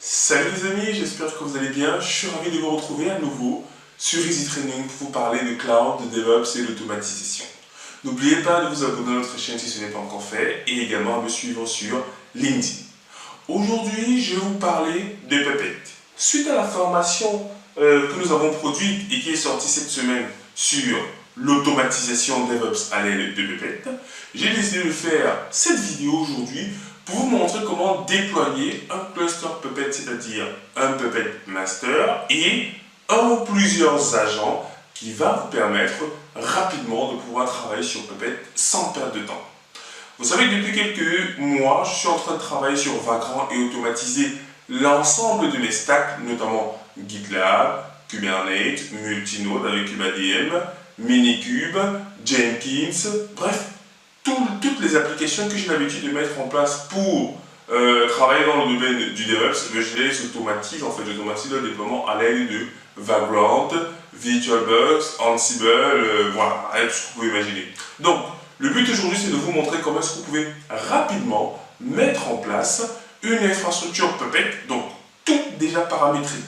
Salut les amis, j'espère que vous allez bien. Je suis ravi de vous retrouver à nouveau sur Easy Training pour vous parler de cloud, de DevOps et d'automatisation. N'oubliez pas de vous abonner à notre chaîne si ce n'est pas encore fait et également à me suivre sur LinkedIn. Aujourd'hui, je vais vous parler de Puppet. Suite à la formation que nous avons produite et qui est sortie cette semaine sur l'automatisation DevOps à l'aide de Puppet, j'ai décidé de faire cette vidéo aujourd'hui pour vous montrer comment déployer un cluster Puppet, c'est-à-dire un Puppet Master et un ou plusieurs agents qui va vous permettre rapidement de pouvoir travailler sur Puppet sans perdre de temps. Vous savez que depuis quelques mois, je suis en train de travailler sur Vagrant et automatiser l'ensemble de mes stacks, notamment GitLab, Kubernetes, Multinode avec KubeADM, Minikube, Jenkins, bref, toutes les applications que j'ai l'habitude de mettre en place pour travailler dans le domaine du DevOps, je les automatise, j'automatise le déploiement à l'aide de Vagrant, VirtualBox, Ansible, voilà, tout ce que vous pouvez imaginer. Donc, le but aujourd'hui, c'est de vous montrer comment est-ce que vous pouvez rapidement mettre en place une infrastructure Puppet, donc tout déjà paramétré.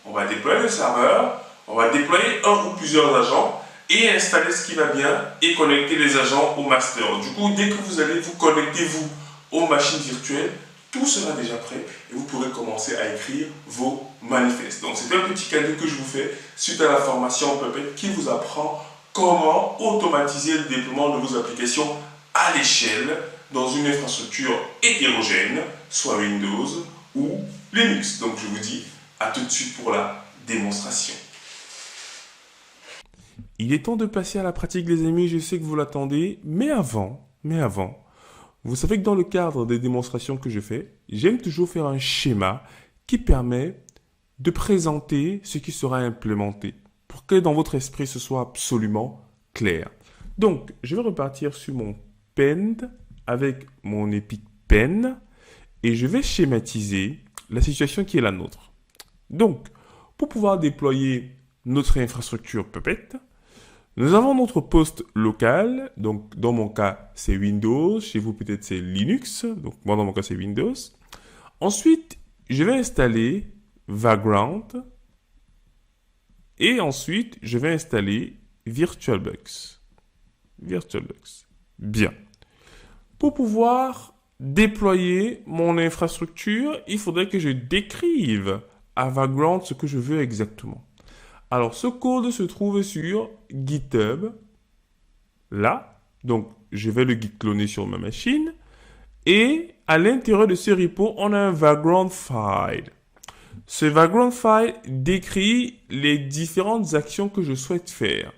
On va déployer le serveur, on va déployer un ou plusieurs agents et installer ce qui va bien et connecter les agents au master. Du coup, dès que vous allez vous connecter, vous, aux machines virtuelles, tout sera déjà prêt et vous pourrez commencer à écrire vos manifestes. Donc, c'est un petit cadeau que je vous fais suite à la formation Puppet qui vous apprend comment automatiser le déploiement de vos applications à l'échelle dans une infrastructure hétérogène, soit Windows ou Linux. Donc, je vous dis à tout de suite pour la démonstration. Il est temps de passer à la pratique, les amis. Je sais que vous l'attendez, mais avant, vous savez que dans le cadre des démonstrations que je fais, j'aime toujours faire un schéma qui permet de présenter ce qui sera implémenté pour que dans votre esprit ce soit absolument clair. Donc, je vais repartir sur mon pen avec mon Epic Pen et je vais schématiser la situation qui est la nôtre. Donc, pour pouvoir déployer notre infrastructure Puppet, nous avons notre poste local, donc dans mon cas c'est Windows, chez vous peut-être c'est Linux, donc moi dans mon cas c'est Windows. Ensuite, je vais installer Vagrant et ensuite je vais installer VirtualBox. Bien. Pour pouvoir déployer mon infrastructure, il faudrait que je décrive à Vagrant ce que je veux exactement. Alors, ce code se trouve sur GitHub, là. Donc, je vais le git cloner sur ma machine. Et à l'intérieur de ce repo, on a un Vagrant file. Ce Vagrant file décrit les différentes actions que je souhaite faire.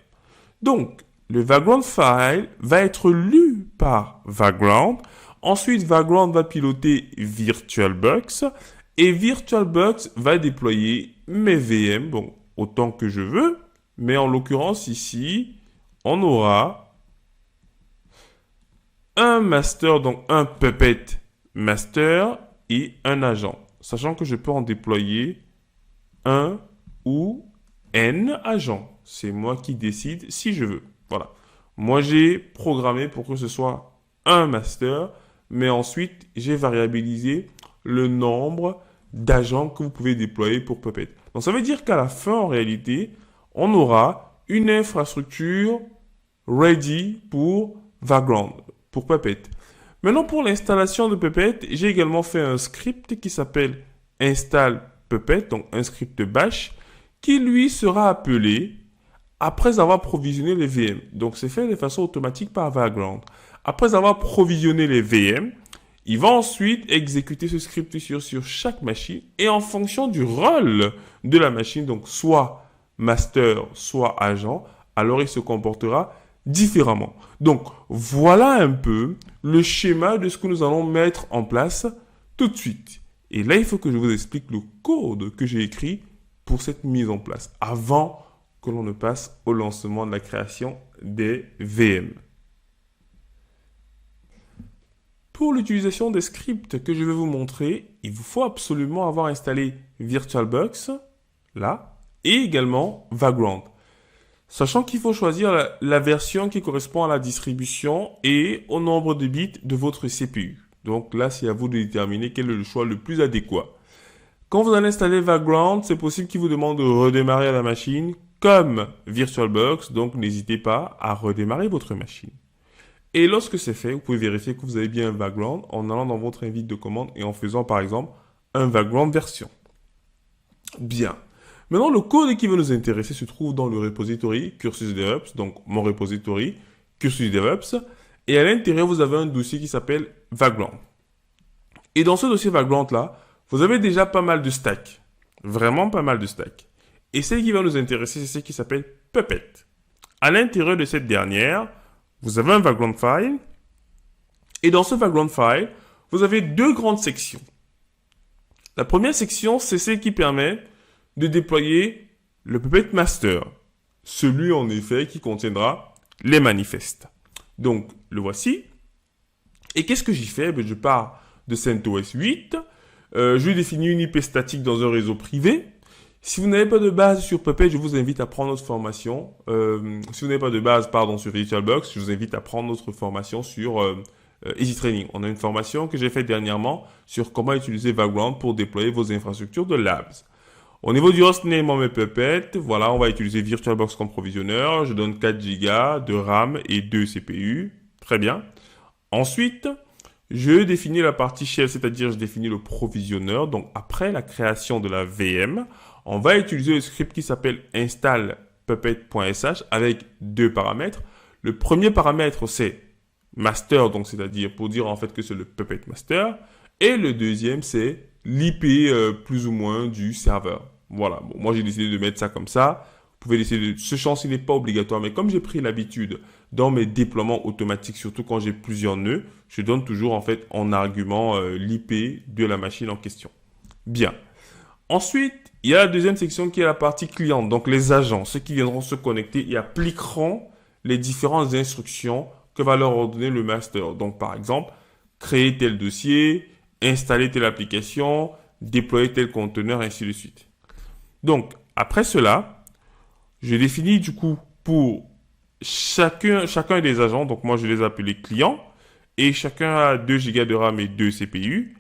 Donc, le Vagrant file va être lu par Vagrant. Ensuite, Vagrant va piloter VirtualBox. Et VirtualBox va déployer mes VM. Bon, autant que je veux, mais en l'occurrence ici, on aura un master, donc un Puppet master et un agent, sachant que je peux en déployer un ou n agents. C'est moi qui décide si je veux. Voilà. Moi, j'ai programmé pour que ce soit un master, mais ensuite, j'ai variabilisé le nombre d'agents que vous pouvez déployer pour Puppet. Donc, ça veut dire qu'à la fin, en réalité, on aura une infrastructure ready pour Vagrant, pour Puppet. Maintenant, pour l'installation de Puppet, j'ai également fait un script qui s'appelle install Puppet, donc un script bash, qui lui sera appelé après avoir provisionné les VM. Donc, c'est fait de façon automatique par Vagrant. Après avoir provisionné les VM, il va ensuite exécuter ce script sur chaque machine et en fonction du rôle de la machine, donc soit master, soit agent, alors il se comportera différemment. Donc, voilà un peu le schéma de ce que nous allons mettre en place tout de suite. Et là, il faut que je vous explique le code que j'ai écrit pour cette mise en place, avant que l'on ne passe au lancement de la création des VM. Pour l'utilisation des scripts que je vais vous montrer, il vous faut absolument avoir installé VirtualBox, là, et également Vagrant. Sachant qu'il faut choisir la version qui correspond à la distribution et au nombre de bits de votre CPU. Donc là, c'est à vous de déterminer quel est le choix le plus adéquat. Quand vous allez installer Vagrant, c'est possible qu'il vous demande de redémarrer la machine comme VirtualBox, donc n'hésitez pas à redémarrer votre machine. Et lorsque c'est fait, vous pouvez vérifier que vous avez bien un Vagrant en allant dans votre invite de commande et en faisant par exemple un Vagrant version. Bien. Maintenant, le code qui va nous intéresser se trouve dans le repository Cursus DevOps, donc mon repository Cursus DevOps. Et à l'intérieur, vous avez un dossier qui s'appelle Vagrant. Et dans ce dossier Vagrant-là, vous avez déjà pas mal de stacks. Vraiment pas mal de stacks. Et celle qui va nous intéresser, c'est celle qui s'appelle Puppet. À l'intérieur de cette dernière, vous avez un Vagrant file. Et dans ce Vagrant file, vous avez deux grandes sections. La première section, c'est celle qui permet de déployer le Puppet Master. Celui, en effet, qui contiendra les manifestes. Donc, le voici. Et qu'est-ce que j'y fais? Je pars de CentOS 8. Je définis une IP statique dans un réseau privé. Si vous n'avez pas de base sur Puppet, je vous invite à prendre notre formation. Si vous n'avez pas de base, sur VirtualBox, je vous invite à prendre notre formation sur EasyTraining. On a une formation que j'ai faite dernièrement sur comment utiliser Vagrant pour déployer vos infrastructures de labs. Au niveau du hostname, on met Puppet. Voilà, on va utiliser VirtualBox comme provisionneur. Je donne 4 Go de RAM et 2 CPU. Très bien. Ensuite, je définis la partie shell, c'est-à-dire je définis le provisionneur. Donc, après la création de la VM, on va utiliser le script qui s'appelle install puppet.sh avec deux paramètres. Le premier paramètre, c'est master, donc c'est-à-dire pour dire en fait que c'est le Puppet master. Et le deuxième, c'est l'IP plus ou moins du serveur. Voilà, bon, moi j'ai décidé de mettre ça comme ça. Vous pouvez décider, ce champ-ci n'est pas obligatoire, mais comme j'ai pris l'habitude dans mes déploiements automatiques, surtout quand j'ai plusieurs nœuds, je donne toujours en fait en argument l'IP de la machine en question. Bien. Ensuite, il y a la deuxième section qui est la partie cliente, donc les agents, ceux qui viendront se connecter et appliqueront les différentes instructions que va leur ordonner le master. Donc par exemple, créer tel dossier, installer telle application, déployer tel conteneur, ainsi de suite. Donc après cela, je définis du coup pour chacun des agents, donc moi je les appelle clients, et chacun a 2 Go de RAM et 2 CPU.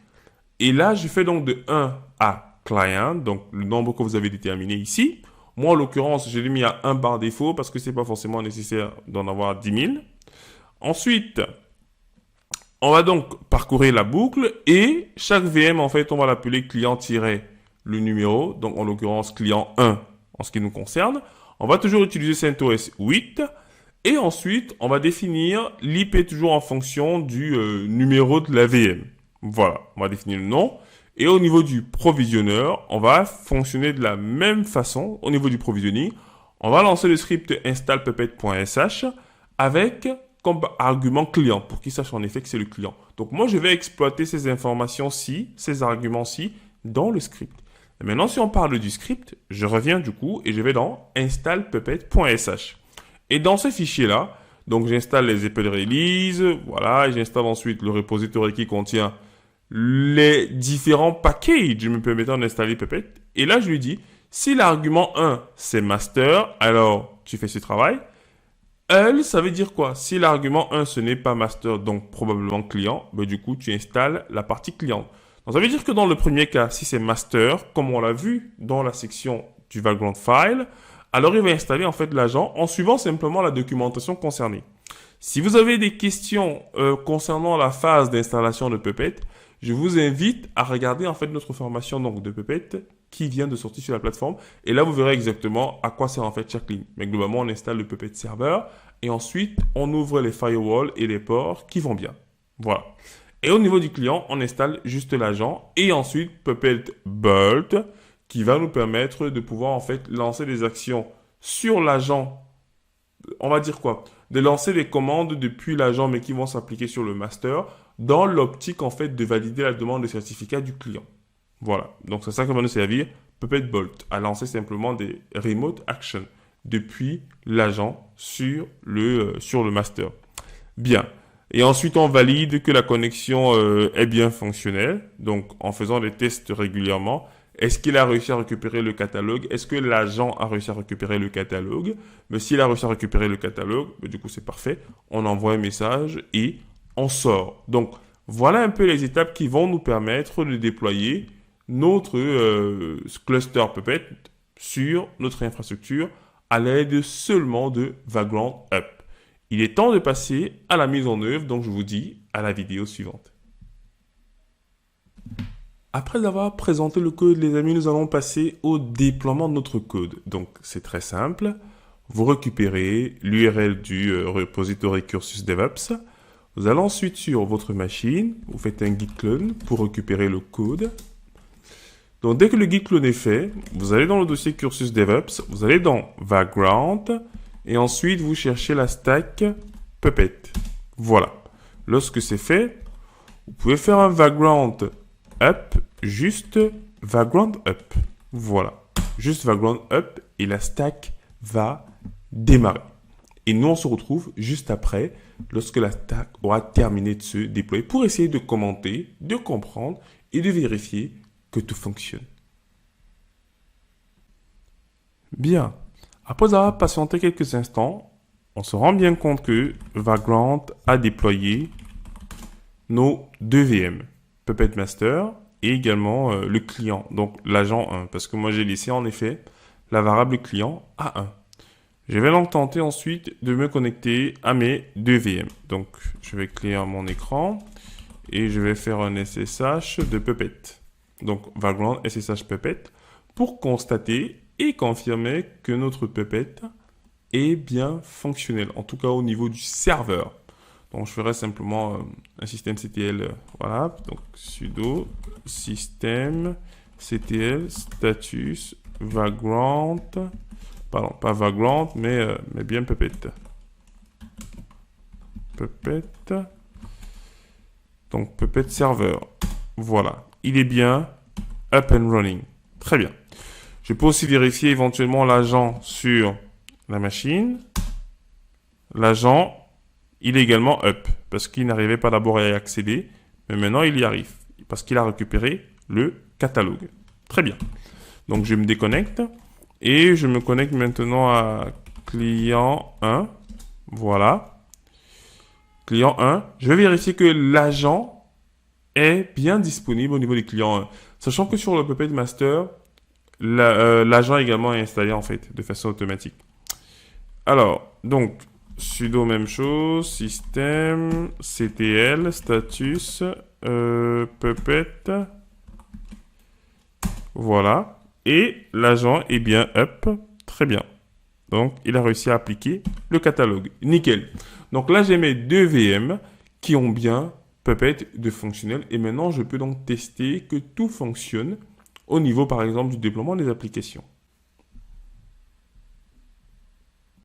Et là, je fais donc de 1 à client, donc le nombre que vous avez déterminé ici. Moi, en l'occurrence, je l'ai mis à 1 par défaut parce que c'est pas forcément nécessaire d'en avoir 10 000. Ensuite, on va donc parcourir la boucle et chaque VM, en fait, on va l'appeler client-le numéro, donc en l'occurrence client 1 en ce qui nous concerne. On va toujours utiliser CentOS 8 et ensuite, on va définir l'IP toujours en fonction du numéro de la VM. Voilà, on va définir le nom. Et au niveau du provisionneur, on va fonctionner de la même façon. Au niveau du provisioning, on va lancer le script install puppet.sh avec comme argument client pour qu'il sache en effet que c'est le client. Donc moi, je vais exploiter ces informations-ci, ces arguments-ci dans le script. Et maintenant, si on parle du script, je reviens du coup et je vais dans install puppet.sh. Et dans ce fichier-là, donc j'installe les épées de release, voilà, et j'installe ensuite le repository qui contient les différents packages me permettant d'installer Puppet. Et là, je lui dis, si l'argument 1, c'est master, alors tu fais ce travail. Ça veut dire quoi? Si l'argument 1, ce n'est pas master, donc probablement client, ben du coup, tu installes la partie client. Donc, ça veut dire que dans le premier cas, si c'est master, comme on l'a vu dans la section du Vagrant file, alors il va installer en fait l'agent en suivant simplement la documentation concernée. Si vous avez des questions concernant la phase d'installation de Puppet, je vous invite à regarder en fait notre formation donc, de Puppet qui vient de sortir sur la plateforme. Et là, vous verrez exactement à quoi sert en fait chaque ligne. Mais globalement, on installe le Puppet serveur et ensuite, on ouvre les firewalls et les ports qui vont bien. Voilà. Et au niveau du client, on installe juste l'agent et ensuite Puppet Bolt qui va nous permettre de pouvoir en fait lancer des actions sur l'agent. On va dire quoi? De lancer des commandes depuis l'agent mais qui vont s'appliquer sur le master dans l'optique en fait de valider la demande de certificat du client. Voilà, donc c'est ça qui va nous servir Puppet Bolt à lancer simplement des remote actions depuis l'agent sur le master. Bien, et ensuite on valide que la connexion est bien fonctionnelle, donc en faisant des tests régulièrement. Est-ce qu'il a réussi à récupérer le catalogue? Est-ce que l'agent a réussi à récupérer le catalogue? Mais s'il a réussi à récupérer le catalogue, du coup c'est parfait. On envoie un message et on sort. Donc voilà un peu les étapes qui vont nous permettre de déployer notre cluster Puppet sur notre infrastructure à l'aide seulement de Vagrant Up. Il est temps de passer à la mise en œuvre, donc je vous dis à la vidéo suivante. Après avoir présenté le code, les amis, nous allons passer au déploiement de notre code. Donc c'est très simple. Vous récupérez l'URL du repository Cursus DevOps. Vous allez ensuite sur votre machine, vous faites un git clone pour récupérer le code. Donc dès que le git clone est fait, vous allez dans le dossier Cursus DevOps, vous allez dans Vagrant et ensuite vous cherchez la stack Puppet. Voilà. Lorsque c'est fait, vous pouvez faire un Vagrant Up, juste Vagrant Up. Voilà. Juste Vagrant Up et la stack va démarrer. Et nous, on se retrouve juste après, lorsque la stack aura terminé de se déployer, pour essayer de commenter, de comprendre et de vérifier que tout fonctionne. Bien. Après avoir patienté quelques instants, on se rend bien compte que Vagrant a déployé nos deux VM, Puppet Master et également le client, donc l'agent 1, parce que moi j'ai laissé en effet la variable client à 1. Je vais donc tenter ensuite de me connecter à mes deux VM. Donc je vais clear mon écran et je vais faire un SSH de Puppet. Donc Vagrant SSH Puppet pour constater et confirmer que notre Puppet est bien fonctionnel, en tout cas au niveau du serveur. Donc je ferai simplement un systemctl, voilà, donc sudo systemctl status Vagrant, pardon, pas Vagrant, mais bien Puppet. Puppet, donc Puppet serveur, voilà, il est bien up and running, très bien. Je peux aussi vérifier éventuellement l'agent sur la machine. L'agent, il est également up, parce qu'il n'arrivait pas d'abord à y accéder, mais maintenant il y arrive, parce qu'il a récupéré le catalogue. Très bien. Donc je me déconnecte, et je me connecte maintenant à client 1. Voilà. Client 1. Je vais vérifier que l'agent est bien disponible au niveau des clients 1. Sachant que sur le Puppet Master, l'agent également est installé en fait, de façon automatique. Alors, donc, sudo même chose, systemctl status Puppet. Voilà. Et l'agent est bien up. Très bien. Donc, il a réussi à appliquer le catalogue. Nickel. Donc là, j'ai mes deux VM qui ont bien Puppet de fonctionnel. Et maintenant, je peux donc tester que tout fonctionne au niveau, par exemple, du déploiement des applications.